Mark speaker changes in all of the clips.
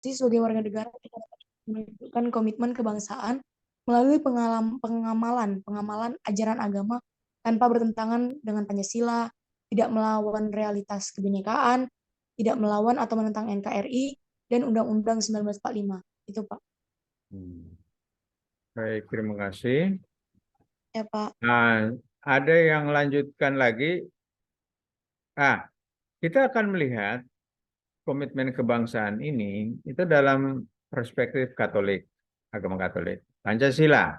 Speaker 1: sebagai warga negara kita dapat menunjukkan komitmen kebangsaan melalui pengamalan ajaran agama tanpa bertentangan dengan Pancasila, tidak melawan realitas kebinekaan, tidak melawan atau menentang NKRI dan Undang-Undang 1945. Itu, Pak.
Speaker 2: Baik, terima kasih.
Speaker 1: Ya, Pak.
Speaker 2: Nah, ada yang lanjutkan lagi. Kita akan melihat komitmen kebangsaan ini itu dalam perspektif Katolik, agama Katolik. Pancasila.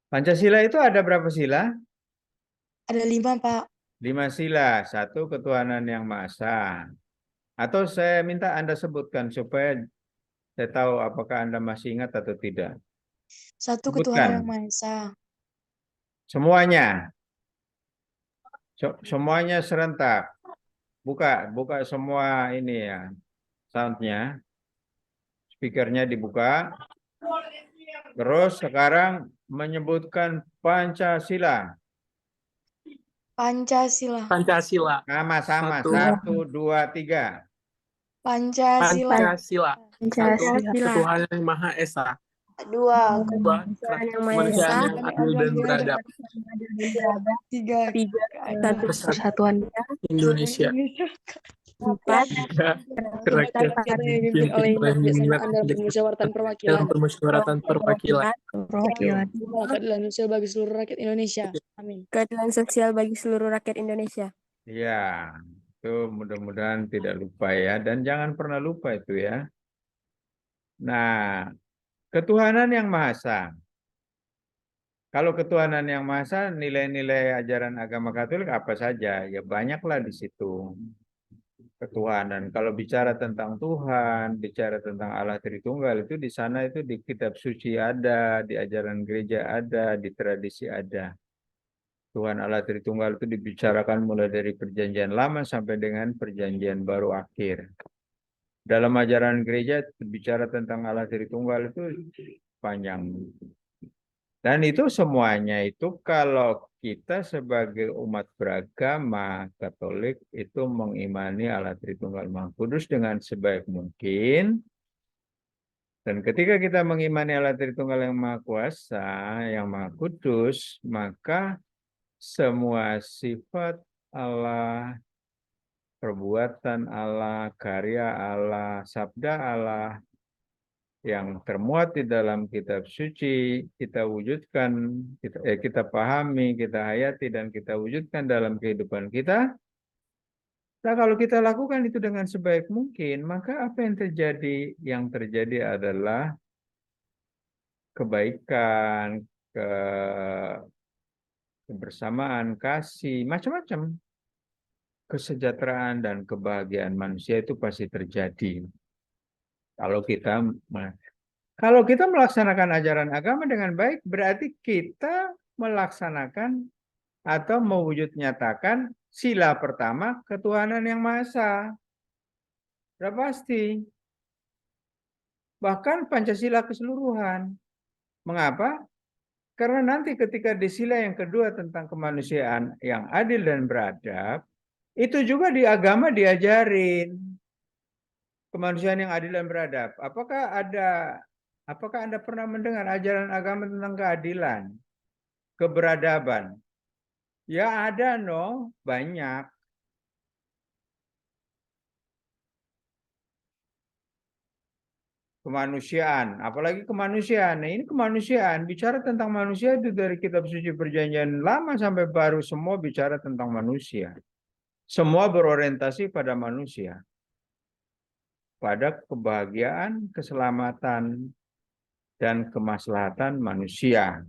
Speaker 2: Pancasila itu ada berapa sila?
Speaker 1: Ada 5, Pak.
Speaker 2: 5 sila. 1, ketuhanan yang Maha Esa. Atau saya minta Anda sebutkan supaya saya tahu apakah Anda masih ingat atau tidak.
Speaker 1: 1, ketuhanan yang
Speaker 2: Sebutkan.
Speaker 1: Maha Esa.
Speaker 2: Semuanya. Semuanya serentak. Buka semua ini ya. Soundnya. Speakernya dibuka. Terus sekarang menyebutkan Pancasila.
Speaker 1: Pancasila.
Speaker 3: Pancasila.
Speaker 2: Sama-sama. 1, 2, 3.
Speaker 1: Pancasila.
Speaker 3: Pancasila. Ketuhanan yang Maha Esa.
Speaker 1: 2,
Speaker 3: kemanusiaan yang adil dan beradab.
Speaker 1: 3,
Speaker 3: Persatuan Indonesia. 4, rakyat dipimpin oleh minat dalam permusyawaratan perwakilan.
Speaker 1: keadilan sosial bagi seluruh rakyat Indonesia. Amin.
Speaker 4: Keadilan sosial bagi seluruh rakyat Indonesia.
Speaker 2: Ya, itu mudah-mudahan tidak lupa ya. Dan jangan pernah lupa itu ya. Nah, ketuhanan yang Maha Esa. Kalau ketuhanan yang Maha Esa, nilai-nilai ajaran agama Katolik apa saja? Ya banyaklah di situ. Ketuhanan. Kalau bicara tentang Tuhan, bicara tentang Allah Tritunggal, itu di sana itu di kitab suci ada, di ajaran gereja ada, di tradisi ada. Tuhan Allah Tritunggal itu dibicarakan mulai dari perjanjian lama sampai dengan perjanjian baru akhir. Dalam ajaran gereja bicara tentang Allah Tritunggal itu panjang. Dan itu semuanya itu kalau kita sebagai umat beragama Katolik itu mengimani Allah Tritunggal Maha Kudus dengan sebaik mungkin. Dan ketika kita mengimani Allah Tritunggal yang Maha Kuasa, yang Maha Kudus, maka semua sifat Allah, perbuatan Allah, karya Allah, sabda Allah yang termuat di dalam kitab suci, kita wujudkan, kita pahami, kita hayati, dan kita wujudkan dalam kehidupan kita. Nah, kalau kita lakukan itu dengan sebaik mungkin, maka apa yang terjadi? Yang terjadi adalah kebaikan, kebersamaan, kasih, macam-macam. Kesejahteraan dan kebahagiaan manusia itu pasti terjadi. Kalau kita melaksanakan ajaran agama dengan baik, berarti kita melaksanakan atau mewujud nyatakan sila pertama ketuhanan yang Maha Esa. Sudah pasti. Bahkan Pancasila keseluruhan. Mengapa? Karena nanti ketika di sila yang kedua tentang kemanusiaan yang adil dan beradab, itu juga di agama diajarin kemanusiaan yang adil dan beradab. Apakah Anda pernah mendengar ajaran agama tentang keadilan, keberadaban? Ya ada, banyak. Kemanusiaan, apalagi kemanusiaan. Nah, ini kemanusiaan, bicara tentang manusia itu dari kitab suci perjanjian lama sampai baru semua bicara tentang manusia. Semua berorientasi pada manusia. Pada kebahagiaan, keselamatan, dan kemaslahatan manusia.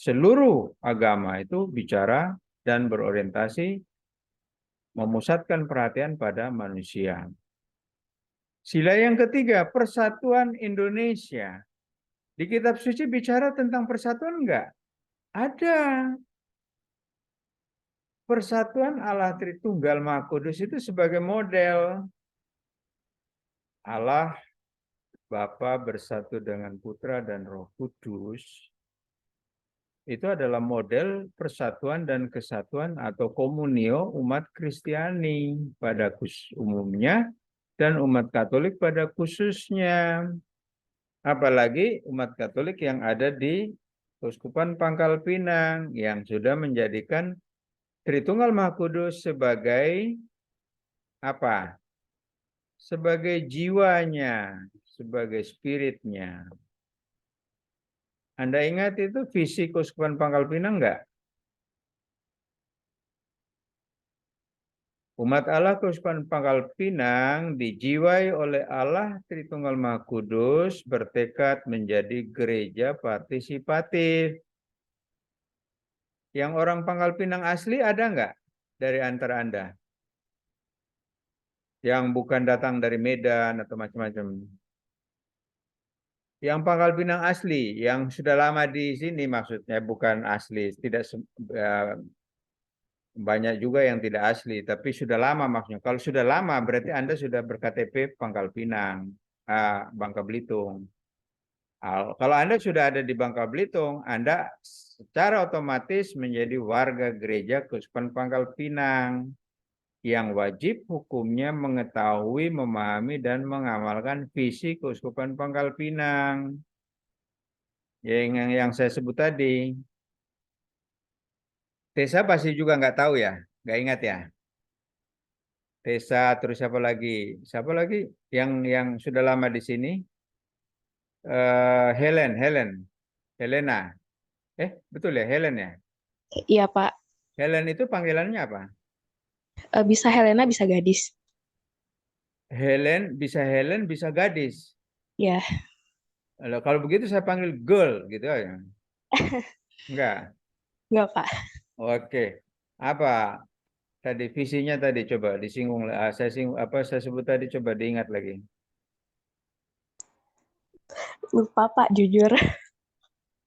Speaker 2: Seluruh agama itu bicara dan berorientasi memusatkan perhatian pada manusia. Sila yang ketiga, persatuan Indonesia. Di kitab suci bicara tentang persatuan enggak? Ada. Persatuan Allah Tritunggal Maha Kudus itu sebagai model. Allah Bapa bersatu dengan Putra dan Roh Kudus. Itu adalah model persatuan dan kesatuan atau komunio umat Kristiani pada umumnya dan umat Katolik pada khususnya. Apalagi umat Katolik yang ada di Keuskupan Pangkal Pinang yang sudah menjadikan Tritunggal Maha Kudus sebagai apa? Sebagai jiwanya, sebagai spiritnya. Anda ingat itu visi Keuskupan Pangkal Pinang enggak? Umat Allah Keuskupan Pangkal Pinang dijiwai oleh Allah Tritunggal Maha Kudus bertekad menjadi gereja partisipatif. Yang orang Pangkal Pinang asli ada enggak dari antara Anda? Yang bukan datang dari Medan atau macam-macam. Yang Pangkal Pinang asli, yang sudah lama di sini maksudnya, bukan asli, tidak banyak juga yang tidak asli, tapi sudah lama maksudnya. Kalau sudah lama berarti Anda sudah berKTP Pangkal Pinang, Bangka Belitung. Kalau Anda sudah ada di Bangka Belitung, Anda secara otomatis menjadi warga gereja Keuskupan Pangkal Pinang yang wajib hukumnya mengetahui, memahami, dan mengamalkan visi Keuskupan Pangkal Pinang. Yang saya sebut tadi. Tesa pasti juga nggak tahu ya, nggak ingat ya. Tesa, terus siapa lagi? Siapa lagi yang sudah lama di sini? Helena. Betul ya, Helen ya?
Speaker 5: Iya, Pak.
Speaker 2: Helen itu panggilannya apa?
Speaker 5: Bisa Helena, bisa gadis.
Speaker 2: Helen, bisa gadis.
Speaker 5: Ya.
Speaker 2: Kalau begitu saya panggil girl gitu ya. Enggak.
Speaker 5: Enggak, Pak.
Speaker 2: Oke. Apa tadi visinya tadi coba disinggung, saya sebut tadi coba diingat lagi.
Speaker 5: Lupa, Pak, jujur.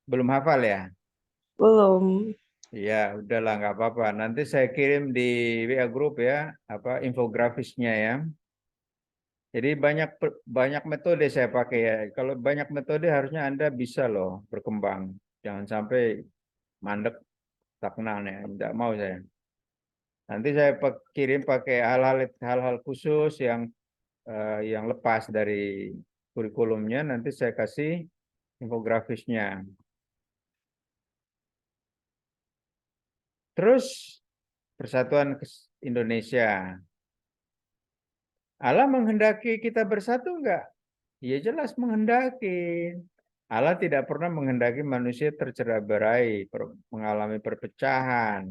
Speaker 2: Belum hafal ya?
Speaker 5: Belum.
Speaker 2: Ya, udahlah nggak apa-apa. Nanti saya kirim di WA Group ya, infografisnya ya. Jadi banyak metode saya pakai ya. Kalau banyak metode harusnya Anda bisa loh berkembang. Jangan sampai mandek, stagnan ya. Tidak mau saya. Nanti saya kirim pakai hal-hal khusus yang lepas dari kurikulumnya. Nanti saya kasih infografisnya. Terus Persatuan Indonesia. Allah menghendaki kita bersatu enggak? Ya jelas menghendaki. Allah tidak pernah menghendaki manusia tercerai-berai, mengalami perpecahan,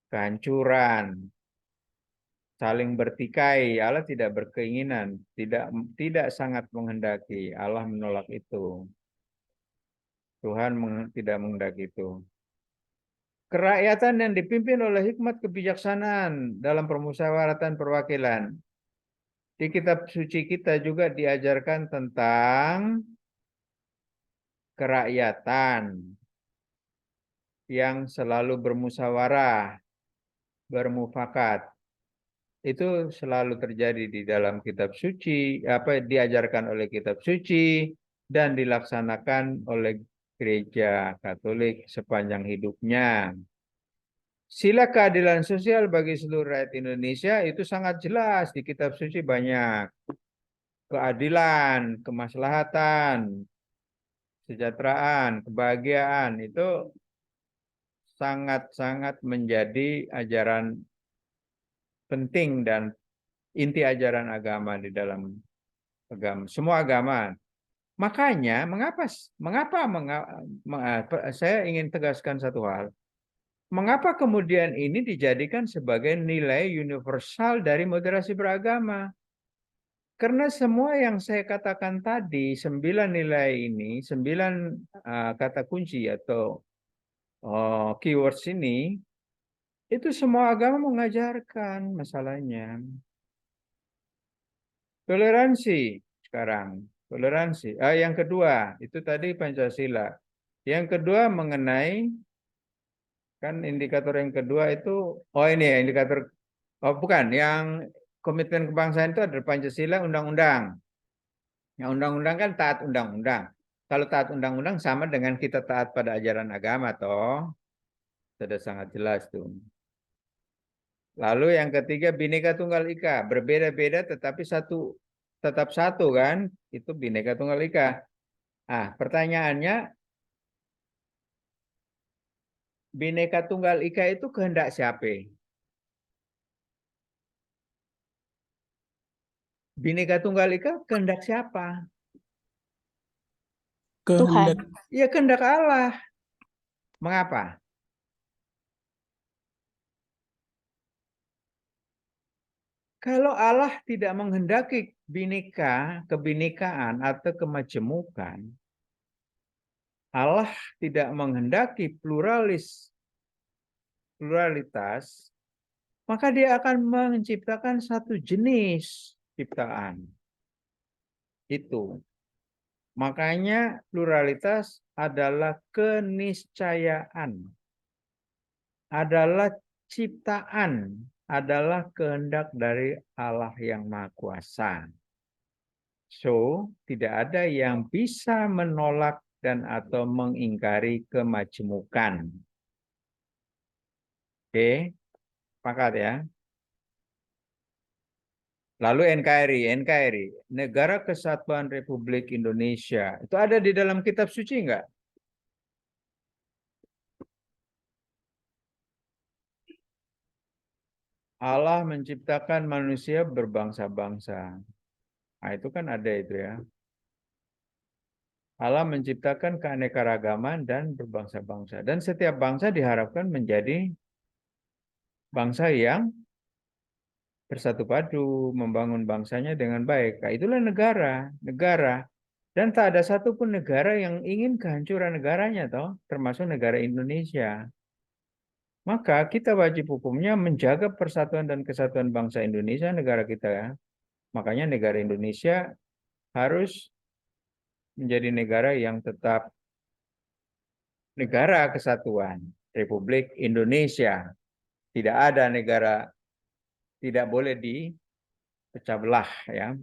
Speaker 2: kehancuran, saling bertikai. Allah tidak berkeinginan, tidak sangat menghendaki. Allah menolak itu. Tuhan tidak menghendaki itu. Kerakyatan yang dipimpin oleh hikmat kebijaksanaan dalam permusyawaratan perwakilan. Di kitab suci kita juga diajarkan tentang kerakyatan yang selalu bermusyawarah, bermufakat. Itu selalu terjadi di dalam kitab suci, diajarkan oleh kitab suci dan dilaksanakan oleh Gereja Katolik sepanjang hidupnya. Sila keadilan sosial bagi seluruh rakyat Indonesia itu sangat jelas di kitab suci, banyak. Keadilan, kemaslahatan, kesejahteraan, kebahagiaan itu sangat-sangat menjadi ajaran penting dan inti ajaran agama di dalam agama, semua agama. Makanya mengapa saya ingin tegaskan satu hal. Mengapa kemudian ini dijadikan sebagai nilai universal dari moderasi beragama? Karena semua yang saya katakan tadi, 9 nilai ini, 9 kata kunci atau keywords ini, itu semua agama mengajarkan masalahnya. Toleransi sekarang, toleransi. Yang kedua, itu tadi Pancasila. Yang kedua mengenai, kan indikator yang kedua itu, ini ya indikator, bukan, yang komitmen kebangsaan itu ada Pancasila, undang-undang. Yang undang-undang kan taat undang-undang. Kalau taat undang-undang sama dengan kita taat pada ajaran agama, toh. Sudah sangat jelas tuh. Lalu yang ketiga Bhinneka Tunggal Ika, berbeda-beda tetapi tetap satu kan? Itu Bhinneka Tunggal Ika. Ah, pertanyaannya, Bhinneka Tunggal Ika itu kehendak siapa? Bhinneka Tunggal Ika kehendak siapa?
Speaker 5: Tuhan.
Speaker 3: Kehendak
Speaker 2: Ya kehendak Allah. Mengapa? Kalau Allah tidak menghendaki kebinekaan atau kemajemukan, Allah tidak menghendaki pluralitas, maka dia akan menciptakan satu jenis ciptaan. Itu. Makanya pluralitas adalah keniscayaan, adalah ciptaan, adalah kehendak dari Allah yang Maha Kuasa. So, tidak ada yang bisa menolak dan atau mengingkari kemajemukan. Oke, sepakat ya. Lalu NKRI, Negara Kesatuan Republik Indonesia. Itu ada di dalam kitab suci enggak? Allah menciptakan manusia berbangsa-bangsa. Nah, itu kan ada itu ya. Allah menciptakan keanekaragaman dan berbangsa-bangsa. Dan setiap bangsa diharapkan menjadi bangsa yang bersatu padu, membangun bangsanya dengan baik. Nah, itulah negara. Dan tak ada satupun negara yang ingin kehancuran negaranya, toh, termasuk negara Indonesia. Maka kita wajib hukumnya menjaga persatuan dan kesatuan bangsa Indonesia, negara kita. Makanya negara Indonesia harus menjadi negara yang tetap negara kesatuan Republik Indonesia. Tidak ada negara, tidak boleh dipecah belah ya.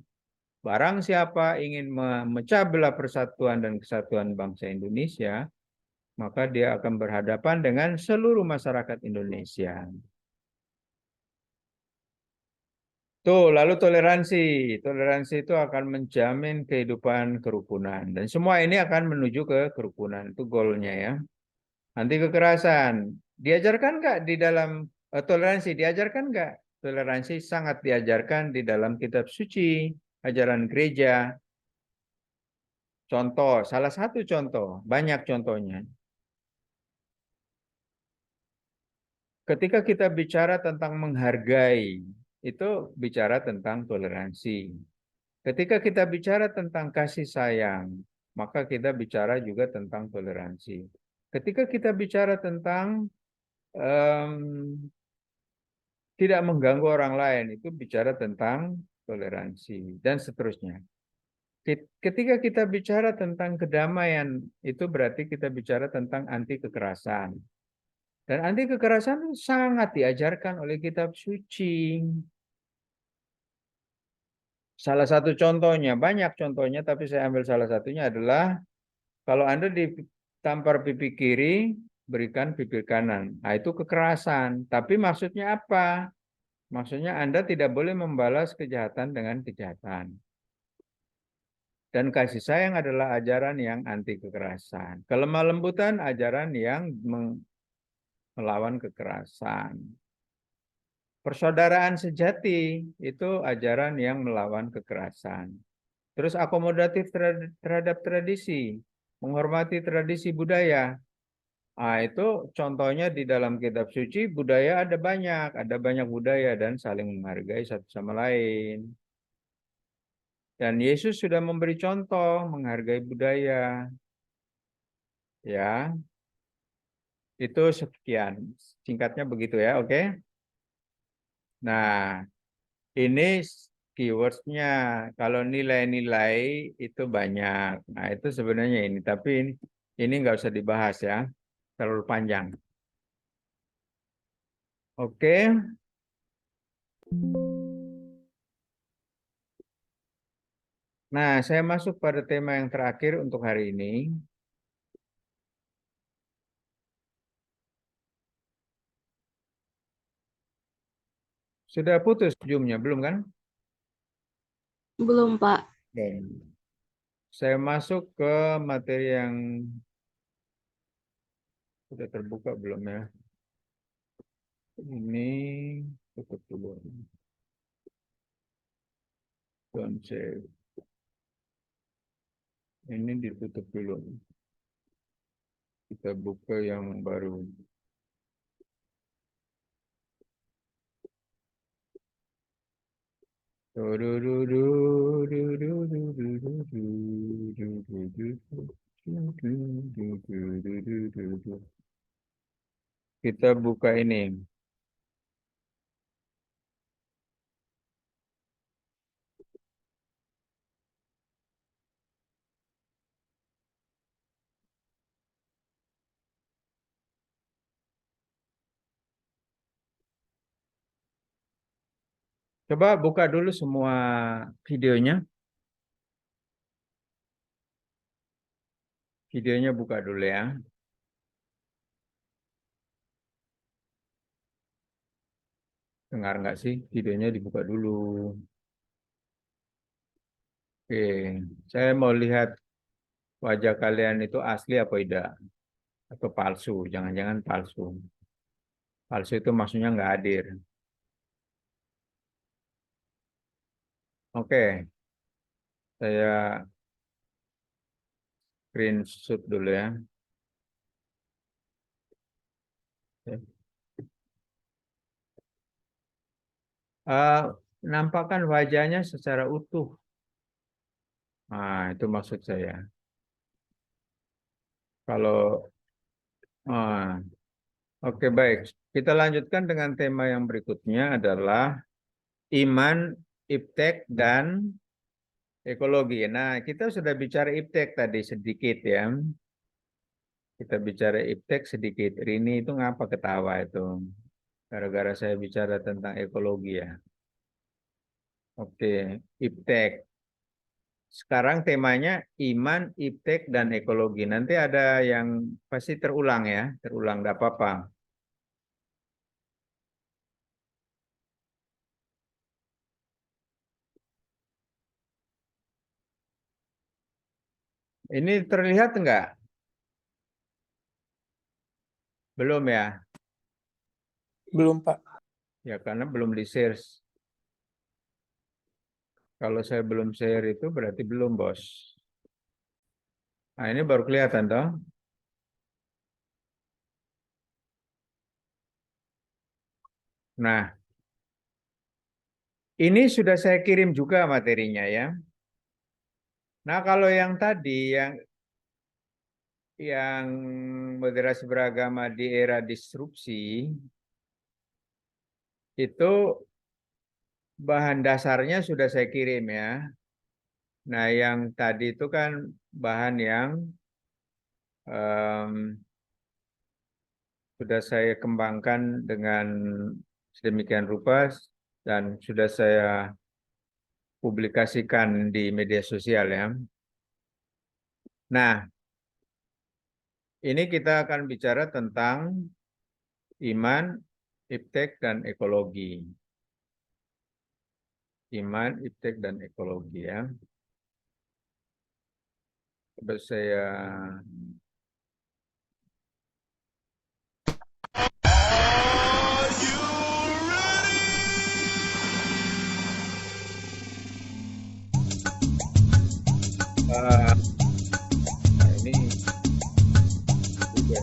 Speaker 2: Barang siapa ingin memecah belah persatuan dan kesatuan bangsa Indonesia, maka dia akan berhadapan dengan seluruh masyarakat Indonesia. Tuh, lalu toleransi. Toleransi itu akan menjamin kehidupan kerukunan. Dan semua ini akan menuju ke kerukunan. Itu goalnya ya. Anti kekerasan. Diajarkan nggak di dalam toleransi? Diajarkan nggak? Toleransi sangat diajarkan di dalam kitab suci, ajaran gereja. Contoh, salah satu contoh, banyak contohnya. Ketika kita bicara tentang menghargai, itu bicara tentang toleransi. Ketika kita bicara tentang kasih sayang, maka kita bicara juga tentang toleransi. Ketika kita bicara tentang tidak mengganggu orang lain, itu bicara tentang toleransi, dan seterusnya. Ketika kita bicara tentang kedamaian, itu berarti kita bicara tentang anti kekerasan. Dan anti kekerasan sangat diajarkan oleh kitab suci. Salah satu contohnya, banyak contohnya, tapi saya ambil salah satunya adalah kalau Anda ditampar pipi kiri, berikan pipi kanan. Nah, itu kekerasan. Tapi maksudnya apa? Maksudnya Anda tidak boleh membalas kejahatan dengan kejahatan. Dan kasih sayang adalah ajaran yang anti kekerasan. Kelemah lembutan ajaran yang melawan kekerasan. Persaudaraan sejati itu ajaran yang melawan kekerasan. Terus akomodatif terhadap tradisi, menghormati tradisi budaya. Nah, itu contohnya di dalam kitab suci, budaya ada banyak budaya dan saling menghargai satu sama lain. Dan Yesus sudah memberi contoh menghargai budaya. Ya, itu sekian. Singkatnya begitu ya, oke? Nah, ini keywordsnya. Kalau nilai-nilai itu banyak. Nah, itu sebenarnya ini. Tapi ini nggak usah dibahas ya. Terlalu panjang. Oke. Nah, saya masuk pada tema yang terakhir untuk hari ini. Sudah putus Zoom-nya, belum kan?
Speaker 5: Belum, Pak.
Speaker 2: Belum. Saya masuk ke materi yang sudah terbuka belum ya? Ini tutup dulu. Don't save. Ini ditutup dulu. Kita buka yang baru. Kita buka ini. Coba buka dulu semua videonya. Videonya buka dulu ya. Dengar nggak sih? Videonya dibuka dulu. Oke, saya mau lihat wajah kalian itu asli apa tidak? Atau palsu? Jangan-jangan palsu. Palsu itu maksudnya nggak hadir. Oke, saya screenshot dulu ya. Nampakkan wajahnya secara utuh. Nah, itu maksud saya. Kalau oke, baik. Kita lanjutkan dengan tema yang berikutnya adalah iman, iptek, dan ekologi. Nah, kita sudah bicara iptek tadi sedikit ya. Kita bicara iptek sedikit. Rini itu ngapa ketawa itu? Gara-gara saya bicara tentang ekologi ya. Oke, iptek. Sekarang temanya iman, iptek, dan ekologi. Nanti ada yang pasti terulang ya. Terulang, nggak apa-apa. Ini terlihat enggak? Belum ya?
Speaker 3: Belum, Pak.
Speaker 2: Ya karena belum di-share. Kalau saya belum share itu berarti belum, Bos. Nah, ini baru kelihatan toh. Nah, ini sudah saya kirim juga materinya ya. Nah, kalau yang tadi yang moderasi beragama di era disrupsi itu bahan dasarnya sudah saya kirim ya. Nah, yang tadi itu kan bahan yang sudah saya kembangkan dengan sedemikian rupa dan sudah saya publikasikan di media sosial ya. Nah, ini kita akan bicara tentang iman, iptek, dan ekologi. Iman, iptek, dan ekologi ya. Coba saya nah, ini juga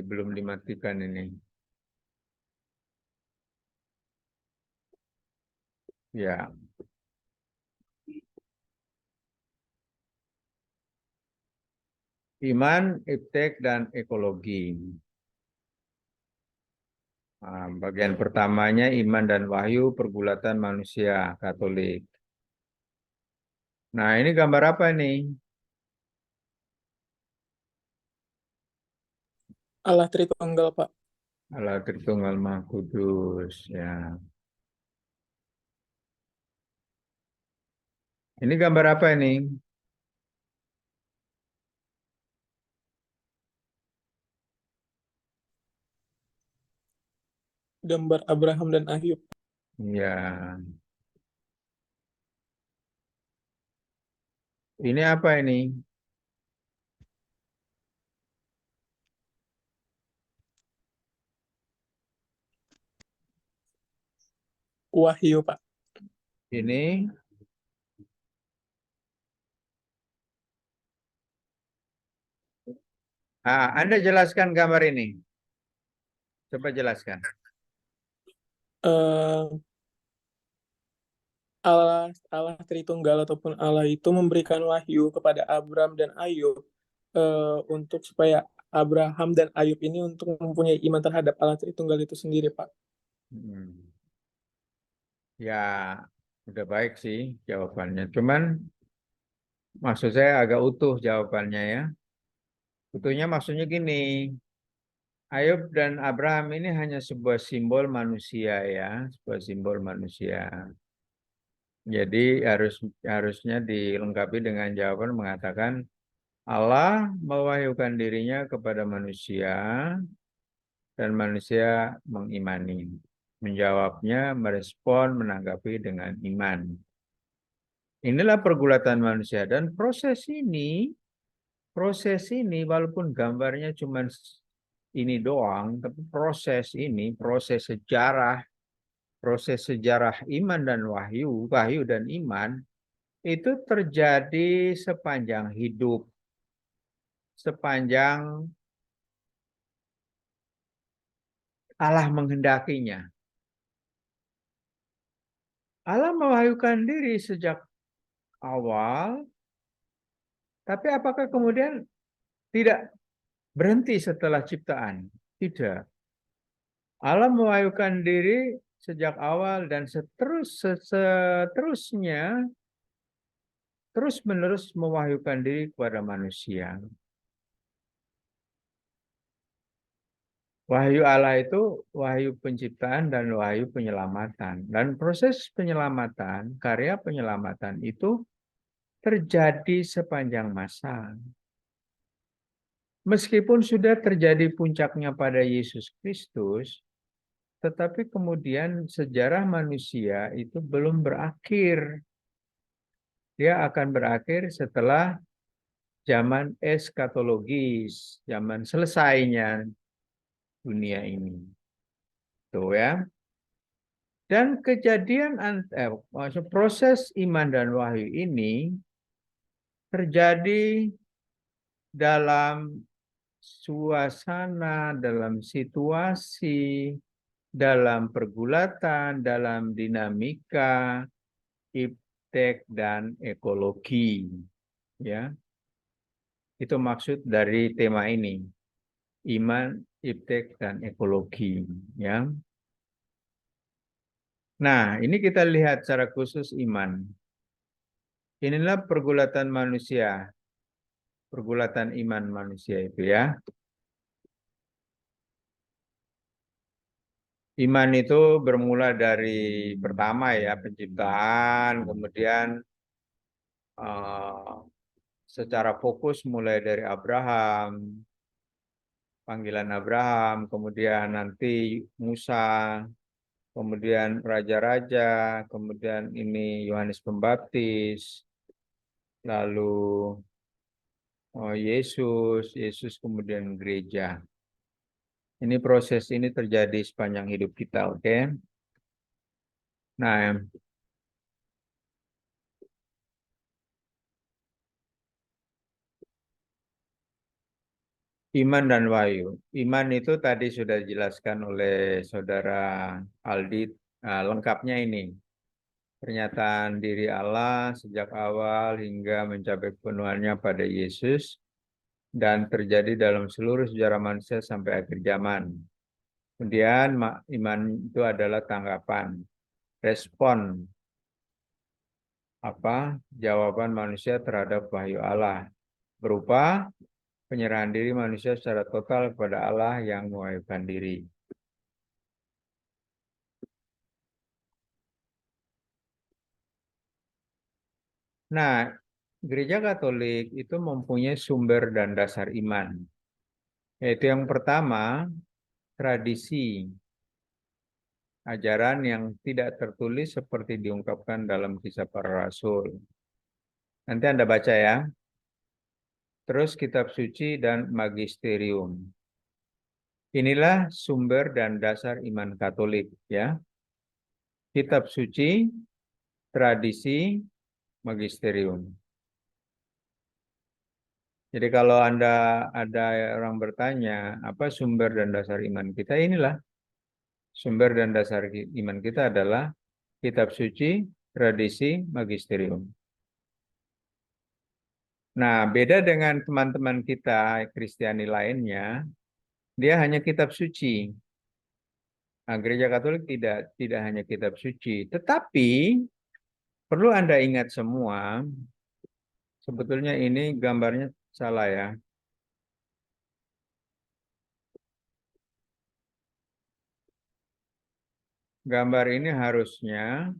Speaker 2: belum dimatikan ini. Ya. Iman, iptek, dan ekologi. Nah, bagian pertamanya iman dan wahyu pergulatan manusia Katolik. Nah, ini gambar apa nih?
Speaker 3: Allah Tritunggal, Pak.
Speaker 2: Allah Tritunggal Maha Kudus ya. Ini gambar apa ini?
Speaker 3: gambar Abraham dan Ayub.
Speaker 2: Ya. Ini apa ini?
Speaker 3: Wahyu, Pak.
Speaker 2: Ini Anda jelaskan gambar ini. Coba jelaskan.
Speaker 3: Eh, Allah Tritunggal ataupun Allah itu memberikan wahyu kepada Abram dan Ayub untuk supaya Abraham dan Ayub ini untuk mempunyai iman terhadap Allah Tritunggal itu sendiri, Pak.
Speaker 2: Ya, udah baik sih jawabannya. Cuman maksud saya agak utuh jawabannya ya. Utuhnya maksudnya gini. Ayub dan Abraham ini hanya sebuah simbol manusia ya, sebuah simbol manusia. Jadi harusnya dilengkapi dengan jawaban mengatakan Allah mewahyukan dirinya kepada manusia dan manusia mengimani. Menjawabnya, merespon, menanggapi dengan iman. Inilah pergulatan manusia dan proses ini walaupun gambarnya cuma ini doang, tapi proses ini, proses sejarah iman dan wahyu dan iman, itu terjadi sepanjang hidup, sepanjang Allah menghendakinya. Allah mewahyukan diri sejak awal, tapi apakah kemudian tidak berhenti setelah ciptaan? Tidak. Allah mewahyukan diri sejak awal dan seterusnya terus-menerus mewahyukan diri kepada manusia. Wahyu Allah itu wahyu penciptaan dan wahyu penyelamatan. Dan proses penyelamatan, karya penyelamatan itu terjadi sepanjang masa. Meskipun sudah terjadi puncaknya pada Yesus Kristus, tetapi kemudian sejarah manusia itu belum berakhir. Dia akan berakhir setelah zaman eskatologis, zaman selesainya dunia ini. Tuh ya. Dan maksud proses iman dan wahyu ini terjadi dalam suasana, dalam situasi, dalam pergulatan, dalam dinamika, iptek dan ekologi. Ya, itu maksud dari tema ini, iman, iptek dan ekologi. Ya. Nah, ini kita lihat secara khusus iman. Inilah pergulatan manusia, pergulatan iman manusia itu ya. Iman itu bermula dari pertama ya penciptaan, kemudian secara fokus mulai dari Abraham, panggilan Abraham, kemudian nanti Musa, kemudian raja-raja, kemudian ini Yohanes Pembaptis, lalu Yesus kemudian gereja. Ini proses ini terjadi sepanjang hidup kita, oke? Nah, iman dan wahyu. Iman itu tadi sudah dijelaskan oleh saudara Aldi, lengkapnya ini. Pernyataan diri Allah sejak awal hingga mencapai kepenuhannya pada Yesus dan terjadi dalam seluruh sejarah manusia sampai akhir zaman. Kemudian iman itu adalah tanggapan, respon jawaban manusia terhadap wahyu Allah berupa penyerahan diri manusia secara total kepada Allah yang mewahyukan diri. Nah, Gereja Katolik itu mempunyai sumber dan dasar iman. Yaitu yang pertama, tradisi. ajaran yang tidak tertulis seperti diungkapkan dalam Kisah Para Rasul. Nanti Anda baca ya. Terus kitab suci dan magisterium. Inilah sumber dan dasar iman Katolik ya. Kitab suci, tradisi, magisterium. Jadi kalau Anda ada orang bertanya, apa sumber dan dasar iman kita? Inilah sumber dan dasar iman kita adalah kitab suci, tradisi, magisterium. Nah, beda dengan teman-teman kita Kristiani lainnya, dia hanya kitab suci. Nah, Gereja Katolik tidak hanya kitab suci, tetapi perlu Anda ingat semua, sebetulnya ini gambarnya salah ya. Gambar ini harusnya,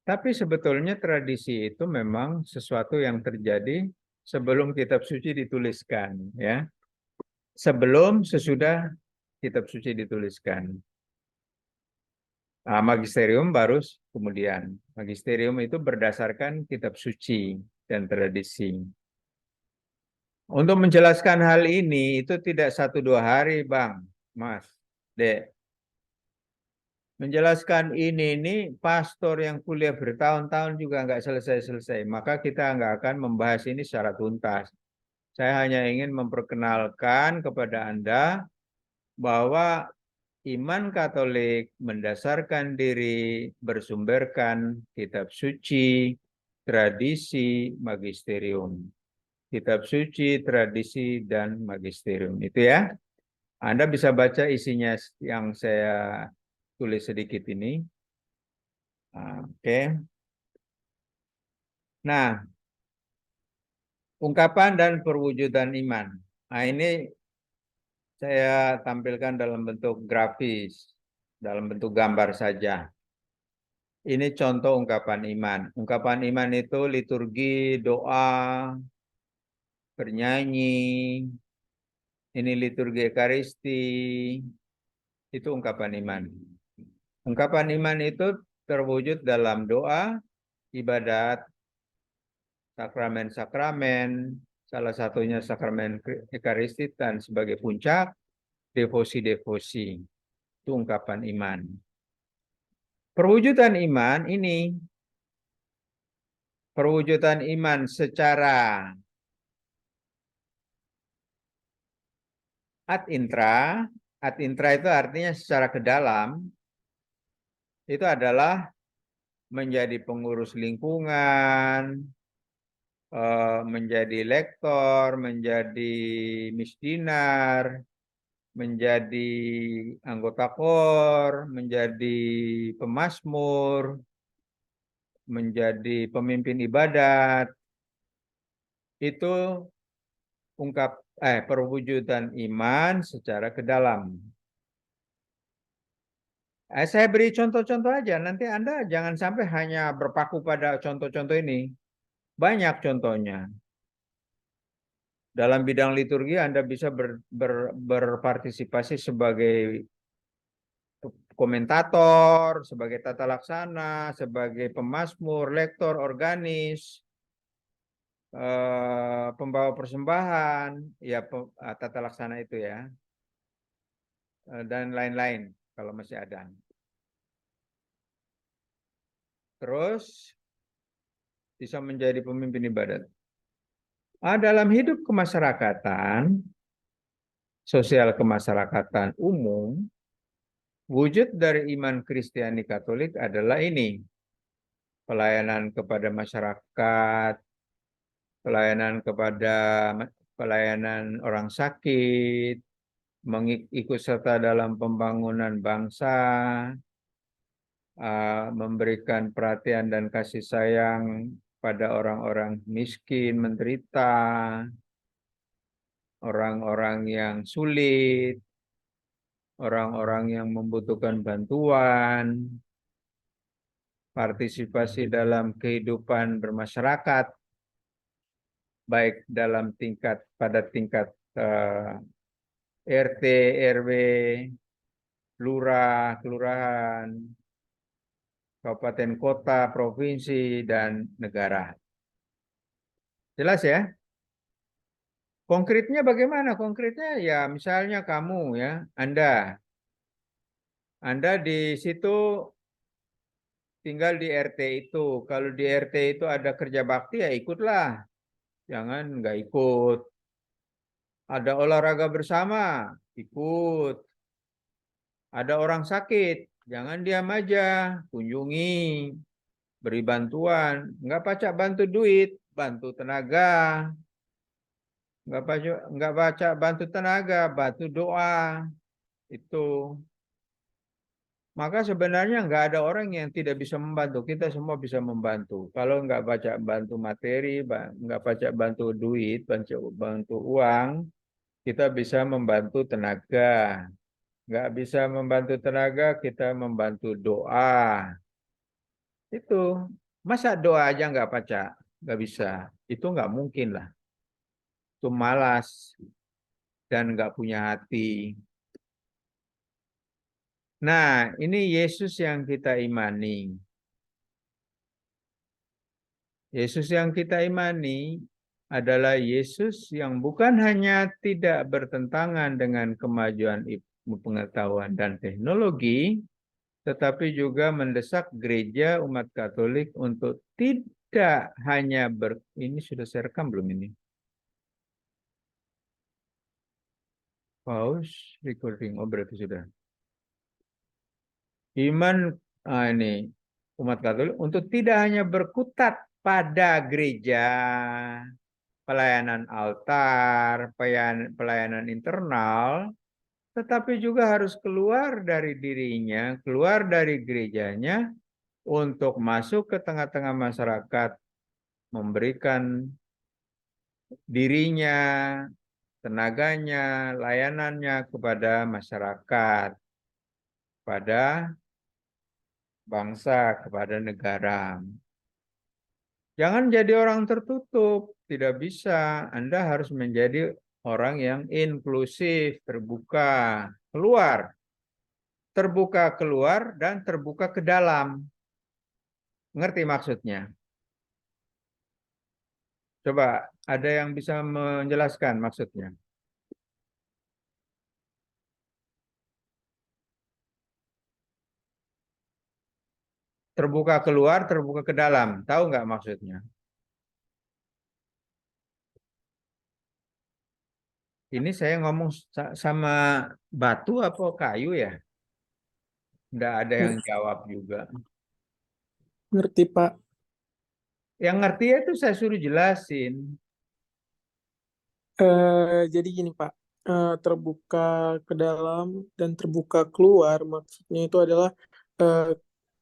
Speaker 2: tapi sebetulnya tradisi itu memang sesuatu yang terjadi sebelum kitab suci dituliskan, ya. Sebelum sesudah kitab suci dituliskan. Nah, magisterium baru kemudian. Magisterium itu berdasarkan kitab suci dan tradisi. Untuk menjelaskan hal ini itu tidak 1-2 hari, Bang, Mas, Dek. Menjelaskan ini pastor yang kuliah bertahun-tahun juga nggak selesai-selesai. Maka kita nggak akan membahas ini secara tuntas. Saya hanya ingin memperkenalkan kepada Anda bahwa iman Katolik mendasarkan diri bersumberkan kitab suci, tradisi, magisterium. Kitab suci, tradisi, dan magisterium. Itu ya. Anda bisa baca isinya yang saya tulis sedikit ini. Oke. Nah, ungkapan dan perwujudan iman. Nah, ini saya tampilkan dalam bentuk grafis, dalam bentuk gambar saja. Ini contoh ungkapan iman. Ungkapan iman itu liturgi, doa, bernyanyi, ini liturgi Ekaristi, itu ungkapan iman. Ungkapan iman itu terwujud dalam doa, ibadat, sakramen-sakramen, salah satunya sakramen Ekaristi dan sebagai puncak, devosi-devosi. Itu ungkapan iman. Perwujudan iman ini, perwujudan iman secara ad intra itu artinya secara ke dalam, itu adalah menjadi pengurus lingkungan, menjadi lektor, menjadi misdinar, menjadi anggota KOR, menjadi pemazmur, menjadi pemimpin ibadat. Itu perwujudan iman secara ke dalam. Saya beri contoh-contoh aja, nanti Anda jangan sampai hanya berpaku pada contoh-contoh ini. Banyak contohnya. Dalam bidang liturgi Anda bisa berpartisipasi sebagai komentator, sebagai tata laksana, sebagai pemazmur, lektor, organis, pembawa persembahan, ya tata laksana itu ya, dan lain-lain kalau masih ada. Terus bisa menjadi pemimpin ibadat. Dalam hidup kemasyarakatan, sosial kemasyarakatan umum, wujud dari iman Kristiani Katolik adalah ini. Pelayanan kepada masyarakat, pelayanan orang sakit, mengikut serta dalam pembangunan bangsa, memberikan perhatian dan kasih sayang pada orang-orang miskin, menderita, orang-orang yang sulit, orang-orang yang membutuhkan bantuan, partisipasi dalam kehidupan bermasyarakat, baik dalam tingkat RT, RW, lurah, kelurahan, kabupaten kota, provinsi, dan negara. Jelas ya? Konkretnya bagaimana? Konkretnya ya misalnya kamu ya, Anda di situ tinggal di RT itu. Kalau di RT itu ada kerja bakti ya ikutlah. Jangan nggak ikut. Ada olahraga bersama, ikut. Ada orang sakit, jangan diam aja, kunjungi, beri bantuan. Nggak pacak bantu duit, bantu tenaga. Nggak baca bantu tenaga, bantu doa. Itu. Maka sebenarnya nggak ada orang yang tidak bisa membantu. Kita semua bisa membantu. Kalau nggak baca bantu materi, nggak baca bantu duit, bantu uang, kita bisa membantu tenaga. Nggak bisa membantu tenaga, kita membantu doa. Itu. Masa doa aja nggak baca? Nggak bisa. Itu nggak mungkin lah. Itu malas dan nggak punya hati. Nah, ini Yesus yang kita imani. Yesus yang kita imani adalah Yesus yang bukan hanya tidak bertentangan dengan kemajuan ilmu pengetahuan dan teknologi, tetapi juga mendesak gereja umat Katolik untuk tidak hanya ini sudah saya rekam belum ini? Pause recording. Oh, berarti sudah. Ini umat Katolik untuk tidak hanya berkutat pada gereja, pelayanan altar, pelayanan internal, tetapi juga harus keluar dari dirinya, keluar dari gerejanya untuk masuk ke tengah-tengah masyarakat, memberikan dirinya, tenaganya, layanannya kepada masyarakat, pada bangsa, kepada negara. Jangan jadi orang tertutup, tidak bisa. Anda harus menjadi orang yang inklusif, terbuka, terbuka keluar dan terbuka ke dalam. Ngerti maksudnya? Coba ada yang bisa menjelaskan maksudnya? Terbuka keluar, terbuka ke dalam. Tahu nggak maksudnya? Ini saya ngomong sama batu atau kayu ya? Nggak ada yang jawab juga.
Speaker 3: Ngerti, Pak.
Speaker 2: Yang ngerti itu saya suruh jelasin.
Speaker 3: Jadi gini, Pak. Terbuka ke dalam dan terbuka keluar, maksudnya itu adalah eh,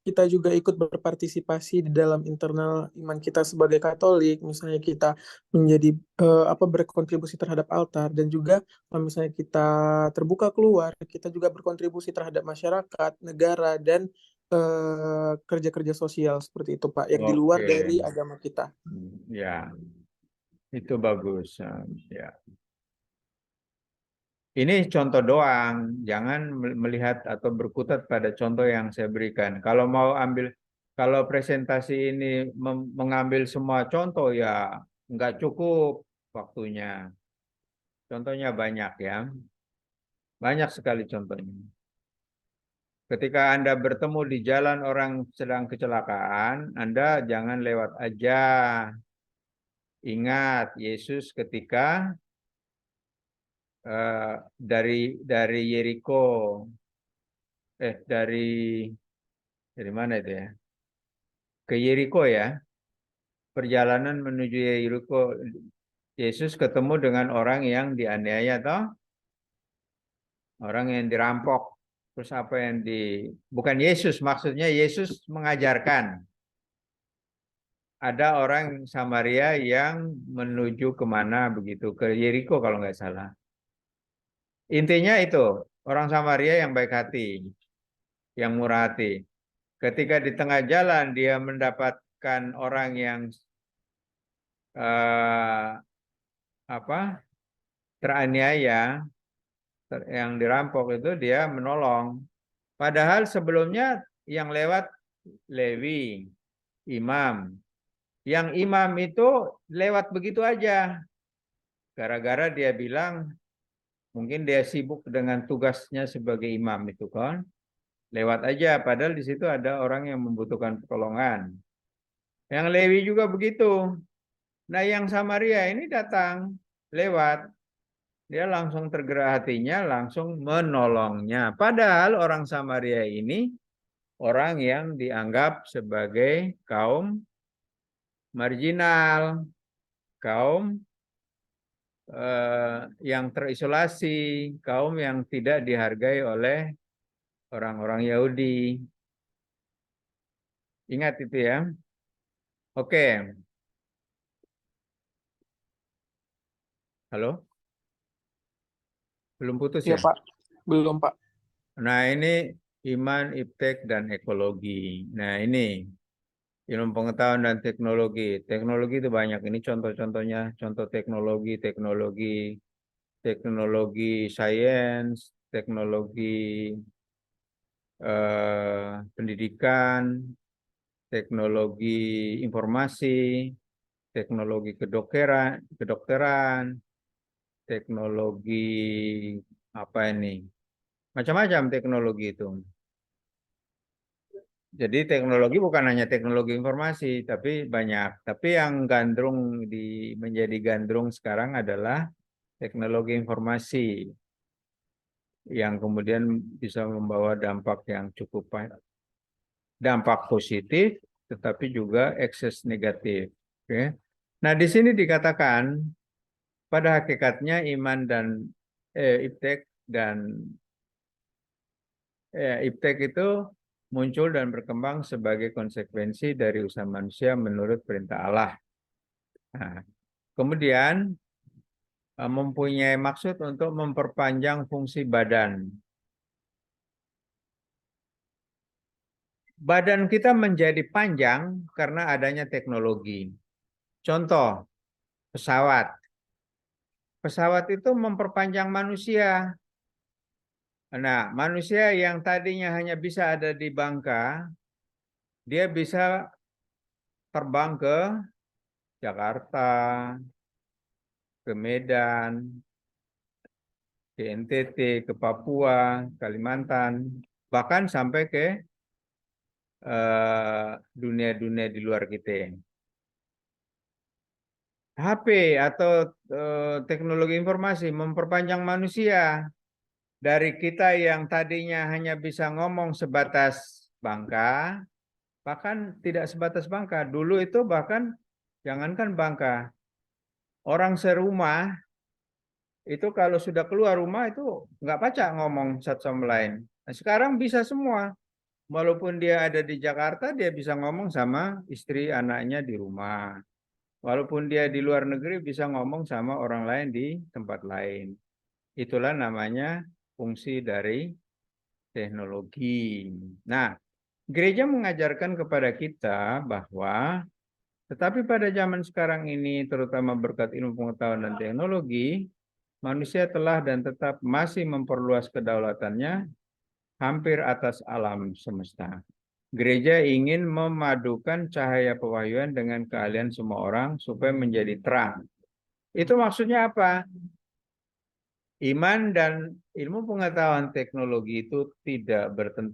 Speaker 3: kita juga ikut berpartisipasi di dalam internal iman kita sebagai Katolik. Misalnya kita menjadi berkontribusi terhadap altar, dan juga kalau misalnya kita terbuka keluar, kita juga berkontribusi terhadap masyarakat, negara, dan kerja-kerja sosial seperti itu, Pak, yang di luar
Speaker 2: Oke.
Speaker 3: dari agama kita.
Speaker 2: Ya, itu bagus. Ya. Ini contoh doang, jangan melihat atau berkutat pada contoh yang saya berikan. Kalau presentasi ini mengambil semua contoh ya nggak cukup waktunya. Contohnya banyak ya, banyak sekali contohnya. Ketika Anda bertemu di jalan orang sedang kecelakaan, Anda jangan lewat aja. Ingat Yesus ketika dari Yeriko, dari mana itu ya? Ke Yeriko ya, perjalanan menuju Yeriko, Yesus ketemu dengan orang yang dianiaya, toh, orang yang dirampok. Terus apa yang bukan Yesus, maksudnya Yesus mengajarkan. Ada orang Samaria yang menuju kemana begitu, ke Yeriko kalau nggak salah. Intinya itu, orang Samaria yang baik hati, yang murah hati. Ketika di tengah jalan dia mendapatkan orang yang eh, teraniaya, yang dirampok itu, dia menolong. Padahal sebelumnya yang lewat Lewi, imam. Yang imam itu lewat begitu aja. Gara-gara dia bilang, mungkin dia sibuk dengan tugasnya sebagai imam itu kan. Lewat aja, padahal di situ ada orang yang membutuhkan pertolongan. Yang Lewi juga begitu. Nah yang Samaria ini datang, lewat. Dia langsung tergerak hatinya, langsung menolongnya. Padahal orang Samaria ini orang yang dianggap sebagai kaum marginal, kaum yang terisolasi, kaum yang tidak dihargai oleh orang-orang Yahudi. Ingat itu ya. Oke. Halo? Belum putus
Speaker 3: Ya,
Speaker 2: ya?
Speaker 3: Pak. Belum, Pak.
Speaker 2: Nah, ini iman, iptek, dan ekologi. Nah, ini ilmu pengetahuan dan teknologi. Teknologi itu banyak. Ini contoh-contohnya, contoh teknologi, teknologi sains, teknologi pendidikan, teknologi informasi, teknologi kedokteran, teknologi apa ini? Macam-macam teknologi itu. Jadi teknologi bukan hanya teknologi informasi, tapi banyak. Tapi yang menjadi gandrung sekarang adalah teknologi informasi yang kemudian bisa membawa dampak yang cukup dampak positif, tetapi juga ekses negatif. Oke. Nah, di sini dikatakan pada hakikatnya iman dan iptek itu muncul dan berkembang sebagai konsekuensi dari usaha manusia menurut perintah Allah. Nah, kemudian mempunyai maksud untuk memperpanjang fungsi badan. Badan kita menjadi panjang karena adanya teknologi. Contoh, pesawat. Pesawat itu memperpanjang manusia. Nah, manusia yang tadinya hanya bisa ada di Bangka, dia bisa terbang ke Jakarta, ke Medan, ke NTT, ke Papua, Kalimantan, bahkan sampai ke dunia-dunia di luar kita. HP atau teknologi informasi memperpanjang manusia. Dari kita yang tadinya hanya bisa ngomong sebatas Bangka, bahkan tidak sebatas Bangka. Dulu itu bahkan jangankan Bangka, orang serumah itu kalau sudah keluar rumah itu nggak pacak ngomong satu sama lain. Nah, sekarang bisa semua. Walaupun dia ada di Jakarta, dia bisa ngomong sama istri anaknya di rumah. Walaupun dia di luar negeri bisa ngomong sama orang lain di tempat lain. Itulah namanya fungsi dari teknologi. Nah, gereja mengajarkan kepada kita bahwa tetapi pada zaman sekarang ini, terutama berkat ilmu pengetahuan dan teknologi, manusia telah dan tetap masih memperluas kedaulatannya hampir atas alam semesta. Gereja ingin memadukan cahaya pewahyuan dengan keahlian semua orang supaya menjadi terang. Itu maksudnya apa? Iman dan ilmu pengetahuan teknologi itu tidak bertentangan